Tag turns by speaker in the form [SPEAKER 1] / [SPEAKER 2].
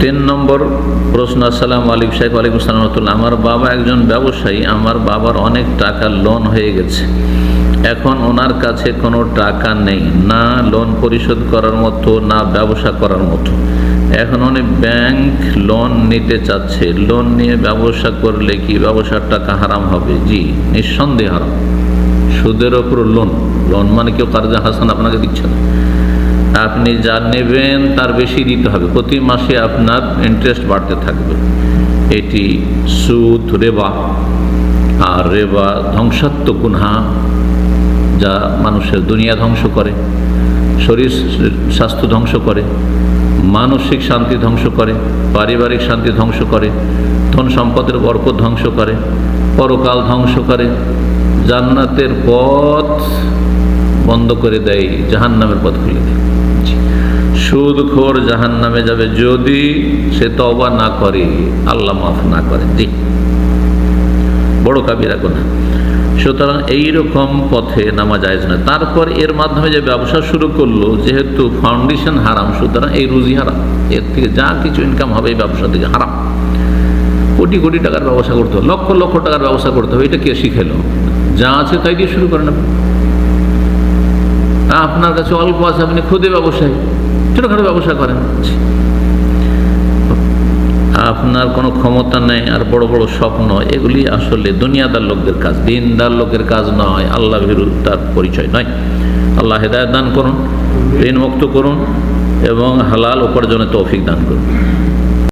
[SPEAKER 1] তিন নম্বর প্রশ্ন। আসসালামু আলাইকুম শেখ। ওয়ালাইকুম আসসালাম রাহমাতুল্লাহ। আমার বাবা একজন ব্যবসায়ী। আমার বাবার অনেক টাকা লোন হয়ে গেছে। এখন ওনার কাছে কোনো টাকা নেই, না লোন পরিশোধ করার মতো না ব্যবসা করার মতো। এখন উনি ব্যাংক লোন নিতে চাচ্ছে। লোন নিয়ে ব্যবসা করলে কি ব্যবসার টাকা হারাম হবে? জি, নিঃসন্দেহে হারাম। সুদের ওপর লোন, লোন মানে কেউ কারজা হাসান আপনাকে দিচ্ছে না, আপনি যা নেবেন তার বেশি দিতে হবে, প্রতি মাসে আপনার ইন্টারেস্ট বাড়তে থাকবে। এটি সুদ, রেবা। আর রেবা ধ্বংসাত্মক গুনাহ, যা মানুষের দুনিয়া ধ্বংস করে, শরীর স্বাস্থ্য ধ্বংস করে, মানসিক শান্তি ধ্বংস করে, পারিবারিক শান্তি ধ্বংস করে, ধন সম্পদের বরকত ধ্বংস করে, পরকাল ধ্বংস করে, জান্নাতের পথ বন্ধ করে দেয়, জাহান্নামের পথ খুলে দেয়। সুদখোর জাহান্নামে যাবে যদি সে তওবা না করে, আল্লাহ মাফ না করে। জি, বড় কাবিরা গুনাহ। সুতরাং এইরকম পথে নামা জায়েজ না। তারপর এর মাধ্যমে যে ব্যবসা শুরু করলো, যেহেতু ফাউন্ডেশন হারাম, সুতরাং এই রুজি হারাম। এর থেকে যা কিছু ইনকাম হবে এই ব্যবসা থেকে হারাম। কোটি কোটি টাকার ব্যবসা করতে হবে, লক্ষ লক্ষ টাকার ব্যবসা করতে হবে, এটা কে শিখেলো? যা আছে তাই দিয়ে শুরু করেন। আপনার কাছে অল্প আছে, আপনি খুদে ব্যবসায়ী, ছোটখাটো ব্যবসা করেন। আপনার কোনো ক্ষমতা নেই আর বড় বড় স্বপ্ন, এগুলি আসলে দুনিয়াদার লোকদের কাজ, দিনদার লোকের কাজ নয়, আল্লাহ ভীরু তার পরিচয় নয়। আল্লাহ হেদায়েত দান করুন, ঋণ মুক্ত করুন এবং হালাল উপার্জনের তৌফিক দান করুন।